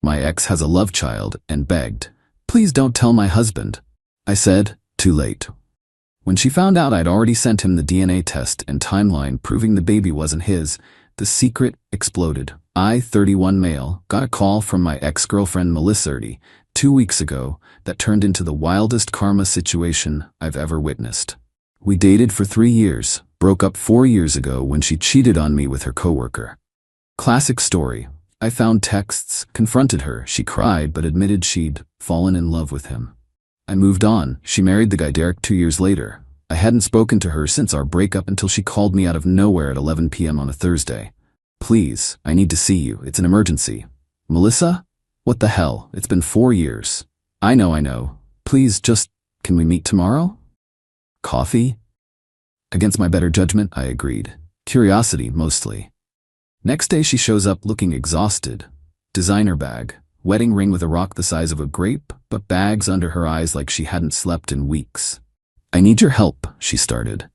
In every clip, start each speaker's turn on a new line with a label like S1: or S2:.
S1: My ex has a love child and begged, "Please don't tell my husband." I said, "Too late." When she found out I'd already sent him the DNA test and timeline proving the baby wasn't his, the secret exploded. I, 31 male, got a call from my ex-girlfriend Melissa 2 weeks ago that turned into the wildest karma situation I've ever witnessed. We dated for 3 years, broke up 4 years ago when she cheated on me with her coworker. Classic story. I found texts, confronted her, she cried but admitted she'd fallen in love with him. I moved on. She married the guy Derek 2 years later. I hadn't spoken to her since our breakup until she called me out of nowhere at 11 p.m. on a Thursday. "Please, I need to see you. It's an emergency." "Melissa? What the hell? It's been 4 years." I know. Please can we meet tomorrow?" "Coffee?" Against my better judgment, I agreed. Curiosity, mostly. Next day she shows up looking exhausted. Designer bag, wedding ring with a rock the size of a grape, but bags under her eyes like she hadn't slept in weeks. "I need your help," she started.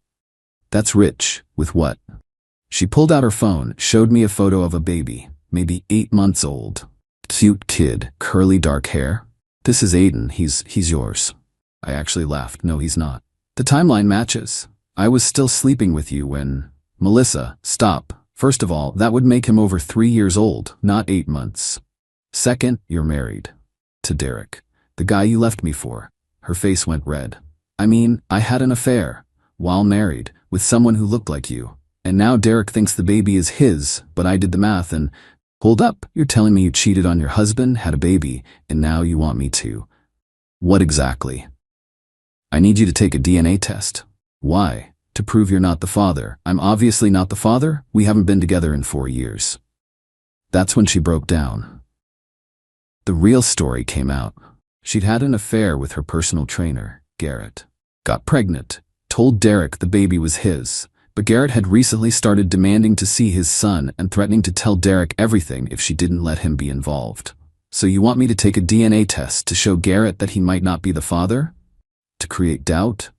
S1: "That's rich. With what?" She pulled out her phone, showed me a photo of a baby, maybe 8 months old. Cute kid, curly dark hair. "This is Aiden, he's yours." I actually laughed. "No, he's not. The timeline matches. I was still sleeping with you when—" "Melissa, stop. First of all, that would make him over 3 years old, not 8 months. Second, you're married. To Derek. The guy you left me for." Her face went red. "I mean, I had an affair, while married, with someone who looked like you. And now Derek thinks the baby is his, but I did the math and—" "Hold up, you're telling me you cheated on your husband, had a baby, and now you want me to—" "What exactly?" "I need you to take a DNA test." "Why? To prove you're not the father." "I'm obviously not the father. We haven't been together in 4 years. That's when she broke down. The real story came out. She'd had an affair with her personal trainer, Garrett. Got pregnant, told Derek the baby was his, but Garrett had recently started demanding to see his son and threatening to tell Derek everything if she didn't let him be involved. "So you want me to take a DNA test to show Garrett that he might not be the father? To create doubt?"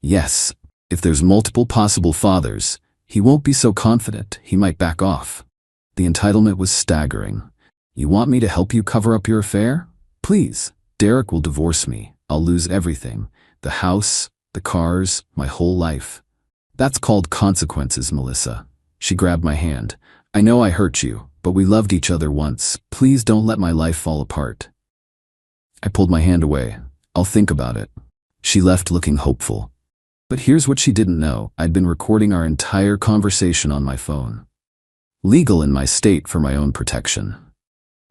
S1: "Yes. If there's multiple possible fathers, he won't be so confident, he might back off." The entitlement was staggering. "You want me to help you cover up your affair? Please. Derek will divorce me. I'll lose everything. The house, the cars, my whole life." "That's called consequences, Melissa." She grabbed my hand. "I know I hurt you, but we loved each other once. Please don't let my life fall apart." I pulled my hand away. "I'll think about it." She left looking hopeful. But here's what she didn't know. I'd been recording our entire conversation on my phone. Legal in my state for my own protection.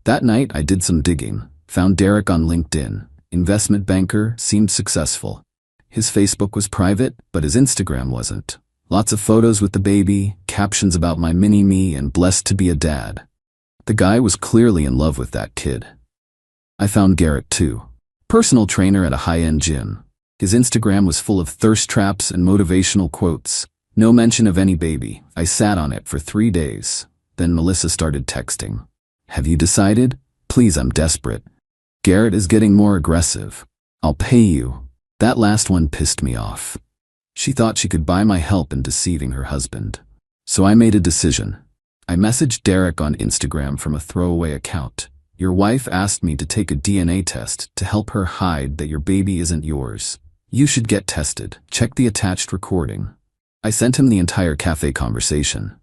S1: That night I did some digging, found Derek on LinkedIn. Investment banker, seemed successful. His Facebook was private, but his Instagram wasn't. Lots of photos with the baby, captions about my mini-me and blessed to be a dad. The guy was clearly in love with that kid. I found Garrett too. Personal trainer at a high-end gym. His Instagram was full of thirst traps and motivational quotes. No mention of any baby. I sat on it for 3 days. Then Melissa started texting. "Have you decided? Please, I'm desperate. Garrett is getting more aggressive. I'll pay you." That last one pissed me off. She thought she could buy my help in deceiving her husband. So I made a decision. I messaged Derek on Instagram from a throwaway account. "Your wife asked me to take a DNA test to help her hide that your baby isn't yours. You should get tested. Check the attached recording." I sent him the entire cafe conversation.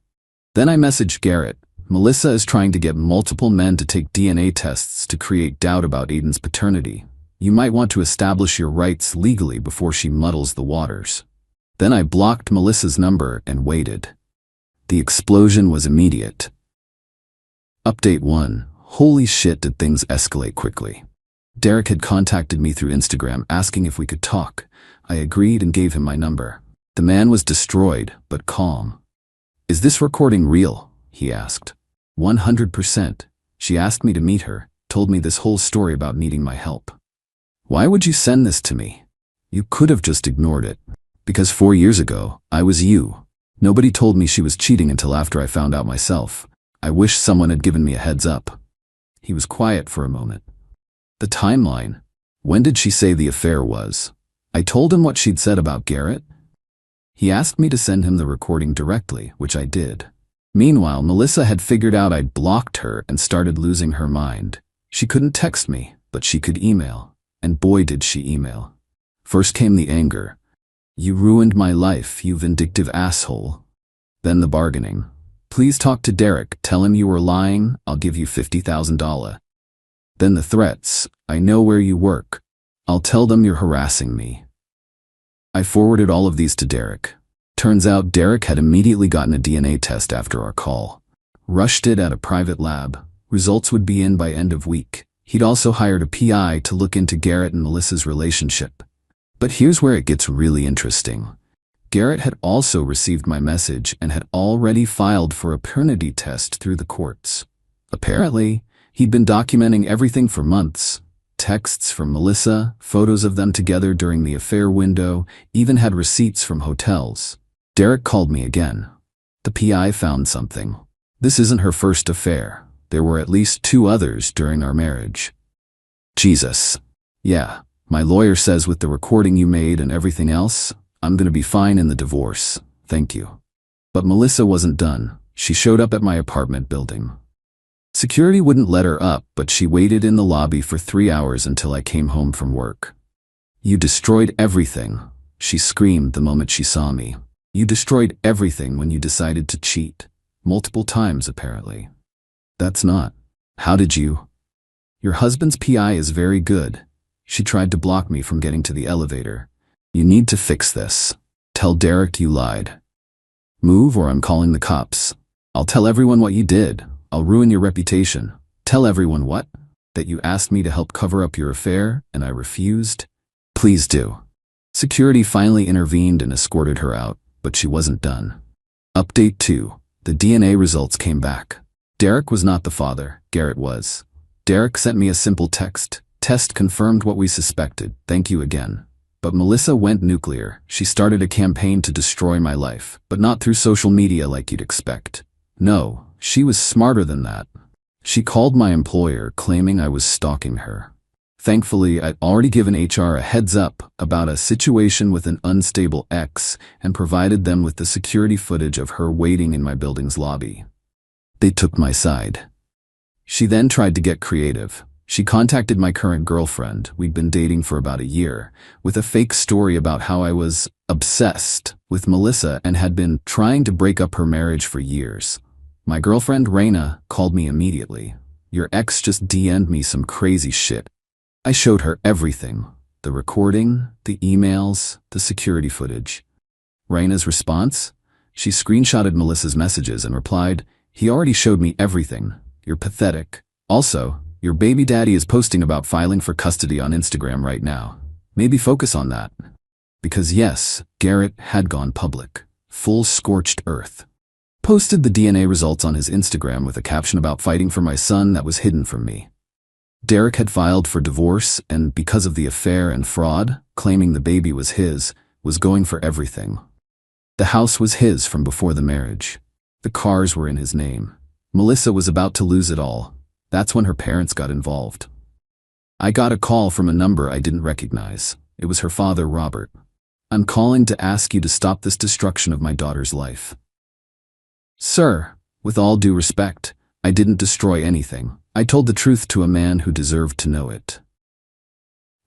S1: Then I messaged Garrett. "Melissa is trying to get multiple men to take DNA tests to create doubt about Aiden's paternity. You might want to establish your rights legally before she muddles the waters." Then I blocked Melissa's number and waited. The explosion was immediate. Update 1. Holy shit, did things escalate quickly. Derek had contacted me through Instagram asking if we could talk. I agreed and gave him my number. The man was destroyed, but calm. "Is this recording real?" he asked. 100%. She asked me to meet her, told me this whole story about needing my help. "Why would you send this to me? You could have just ignored it." "Because 4 years ago, I was you. Nobody told me she was cheating until after I found out myself. I wish someone had given me a heads up." He was quiet for a moment. "The timeline. When did she say the affair was?" I told him what she'd said about Garrett. He asked me to send him the recording directly, which I did. Meanwhile, Melissa had figured out I'd blocked her and started losing her mind. She couldn't text me, but she could email. And boy did she email. First came the anger. "You ruined my life, you vindictive asshole." Then the bargaining. "Please talk to Derek, tell him you were lying, I'll give you $50,000. Then the threats. "I know where you work. I'll tell them you're harassing me." I forwarded all of these to Derek. Turns out Derek had immediately gotten a DNA test after our call. Rushed it at a private lab. Results would be in by end of week. He'd also hired a PI to look into Garrett and Melissa's relationship. But here's where it gets really interesting. Garrett had also received my message and had already filed for a paternity test through the courts. Apparently, he'd been documenting everything for months. Texts from Melissa, photos of them together during the affair window, even had receipts from hotels. Derek called me again. The PI found something. This isn't her first affair. There were at least 2 others during our marriage. Jesus. Yeah, my lawyer says with the recording you made and everything else, I'm gonna be fine in the divorce. Thank you. But Melissa wasn't done. She showed up at my apartment building. Security wouldn't let her up, but she waited in the lobby for 3 hours until I came home from work. "You destroyed everything," she screamed the moment she saw me. "You destroyed everything when you decided to cheat. Multiple times, apparently." "That's not. How did you?" "Your husband's PI is very good. She tried to block me from getting to the elevator. You need to fix this. Tell Derek you lied. Move or I'm calling the cops. I'll tell everyone what you did. I'll ruin your reputation." "Tell everyone what? That you asked me to help cover up your affair and I refused?" "Please do." Security finally intervened and escorted her out, but she wasn't done. Update 2. The DNA results came back. Derek was not the father, Garrett was. Derek sent me a simple text. "Test confirmed what we suspected. Thank you again." But Melissa went nuclear. She started a campaign to destroy my life, but not through social media like you'd expect. No, she was smarter than that. She called my employer claiming I was stalking her. Thankfully, I'd already given HR a heads up about a situation with an unstable ex and provided them with the security footage of her waiting in my building's lobby. They took my side. She then tried to get creative. She contacted my current girlfriend, we'd been dating for about a year, with a fake story about how I was obsessed with Melissa and had been trying to break up her marriage for years. My girlfriend, Raina, called me immediately. "Your ex just DM'd me some crazy shit." I showed her everything. The recording, the emails, the security footage. Raina's response? She screenshotted Melissa's messages and replied, "He already showed me everything. You're pathetic. Also, your baby daddy is posting about filing for custody on Instagram right now. Maybe focus on that." Because yes, Garrett had gone public. Full scorched earth. Posted the DNA results on his Instagram with a caption about fighting for my son that was hidden from me. Derek had filed for divorce and, because of the affair and fraud, claiming the baby was his, was going for everything. The house was his from before the marriage. The cars were in his name. Melissa was about to lose it all. That's when her parents got involved. I got a call from a number I didn't recognize. It was her father, Robert. "I'm calling to ask you to stop this destruction of my daughter's life." "Sir, with all due respect, I didn't destroy anything. I told the truth to a man who deserved to know it."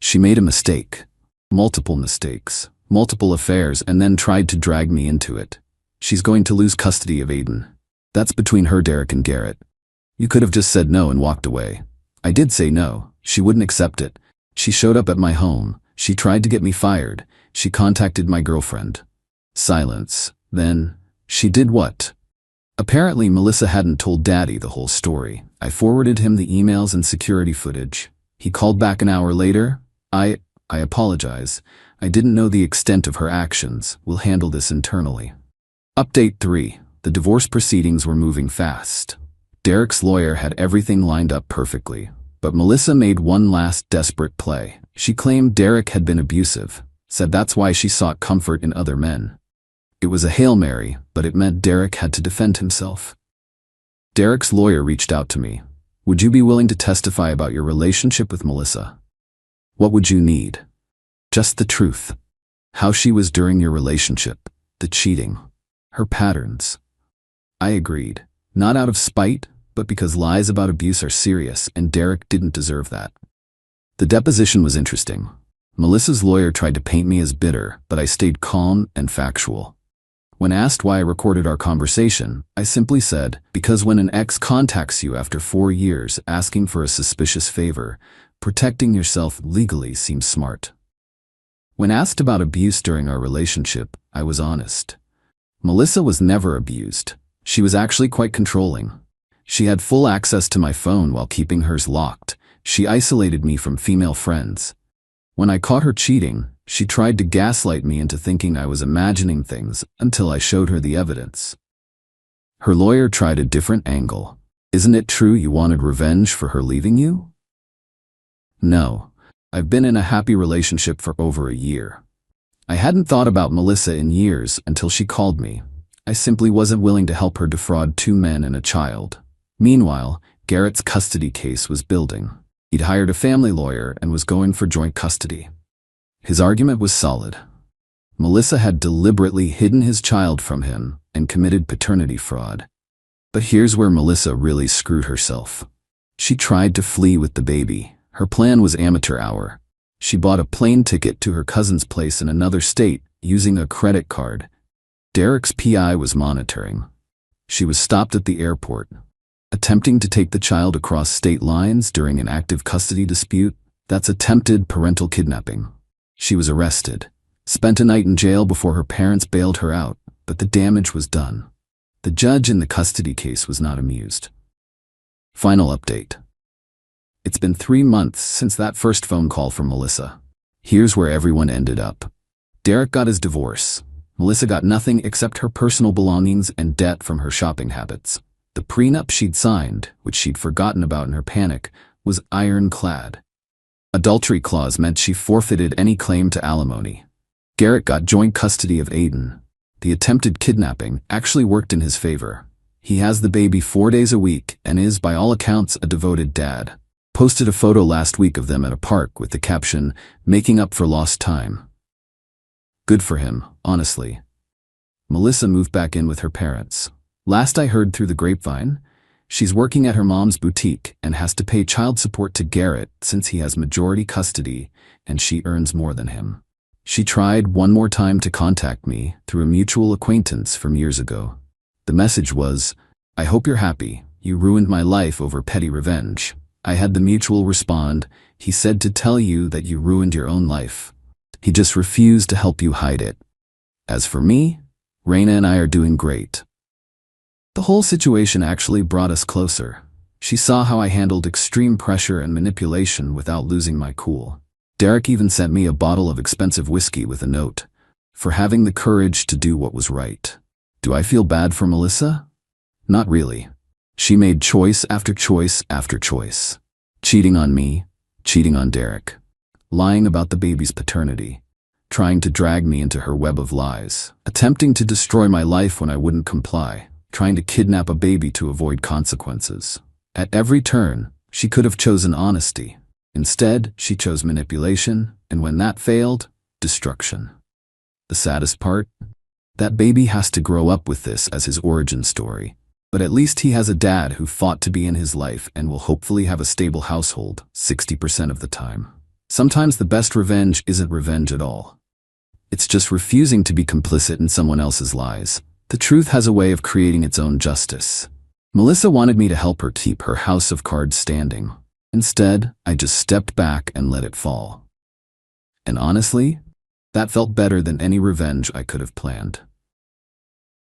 S1: She made a mistake. Multiple mistakes. Multiple affairs, and then tried to drag me into it. She's going to lose custody of Aiden. That's between her, Derek, and Garrett. You could have just said no and walked away. I did say no. She wouldn't accept it. She showed up at my home. She tried to get me fired. She contacted my girlfriend. Silence. Then, she did what? Apparently, Melissa hadn't told Daddy the whole story. I forwarded him the emails and security footage. He called back an hour later. I apologize. I didn't know the extent of her actions. We'll handle this internally." Update 3. The divorce proceedings were moving fast. Derek's lawyer had everything lined up perfectly. But Melissa made one last desperate play. She claimed Derek had been abusive, said that's why she sought comfort in other men. It was a Hail Mary, but it meant Derek had to defend himself. Derek's lawyer reached out to me. "Would you be willing to testify about your relationship with Melissa? What would you need? Just the truth. How she was during your relationship, the cheating, her patterns." I agreed, not out of spite, but because lies about abuse are serious and Derek didn't deserve that. The deposition was interesting. Melissa's lawyer tried to paint me as bitter, but I stayed calm and factual. When asked why I recorded our conversation, I simply said, because when an ex contacts you after 4 years asking for a suspicious favor, protecting yourself legally seems smart. When asked about abuse during our relationship, I was honest. Melissa was never abused. She was actually quite controlling. She had full access to my phone while keeping hers locked. She isolated me from female friends. When I caught her cheating, she tried to gaslight me into thinking I was imagining things until I showed her the evidence. Her lawyer tried a different angle. Isn't it true you wanted revenge for her leaving you? No. I've been in a happy relationship for over a year. I hadn't thought about Melissa in years until she called me. I simply wasn't willing to help her defraud 2 men and a child. Meanwhile, Garrett's custody case was building. He'd hired a family lawyer and was going for joint custody. His argument was solid. Melissa had deliberately hidden his child from him and committed paternity fraud. But here's where Melissa really screwed herself. She tried to flee with the baby. Her plan was amateur hour. She bought a plane ticket to her cousin's place in another state using a credit card. Derek's PI was monitoring. She was stopped at the airport. Attempting to take the child across state lines during an active custody dispute, that's attempted parental kidnapping. She was arrested, spent a night in jail before her parents bailed her out, but the damage was done. The judge in the custody case was not amused. Final update. It's been 3 months since that first phone call from Melissa. Here's where everyone ended up. Derek got his divorce. Melissa got nothing except her personal belongings and debt from her shopping habits. The prenup she'd signed, which she'd forgotten about in her panic, was ironclad. Adultery clause meant she forfeited any claim to alimony. Garrett got joint custody of Aiden. The attempted kidnapping actually worked in his favor. He has the baby 4 days a week and is, by all accounts, a devoted dad. Posted a photo last week of them at a park with the caption, "Making up for lost time." Good for him, honestly. Melissa moved back in with her parents. Last I heard through the grapevine, she's working at her mom's boutique and has to pay child support to Garrett since he has majority custody and she earns more than him. She tried one more time to contact me through a mutual acquaintance from years ago. The message was, "I hope you're happy. You ruined my life over petty revenge." I had the mutual respond, "He said to tell you that you ruined your own life. He just refused to help you hide it. As for me, Raina and I are doing great." The whole situation actually brought us closer. She saw how I handled extreme pressure and manipulation without losing my cool. Derek even sent me a bottle of expensive whiskey with a note, "For having the courage to do what was right." Do I feel bad for Melissa? Not really. She made choice after choice after choice. Cheating on me, cheating on Derek, lying about the baby's paternity, trying to drag me into her web of lies, attempting to destroy my life when I wouldn't comply, trying to kidnap a baby to avoid consequences. At every turn, she could have chosen honesty. Instead, she chose manipulation, and when that failed, destruction. The saddest part? That baby has to grow up with this as his origin story. But at least he has a dad who fought to be in his life and will hopefully have a stable household 60% of the time. Sometimes the best revenge isn't revenge at all. It's just refusing to be complicit in someone else's lies. The truth has a way of creating its own justice. Melissa wanted me to help her keep her house of cards standing. Instead, I just stepped back and let it fall. And honestly, that felt better than any revenge I could have planned.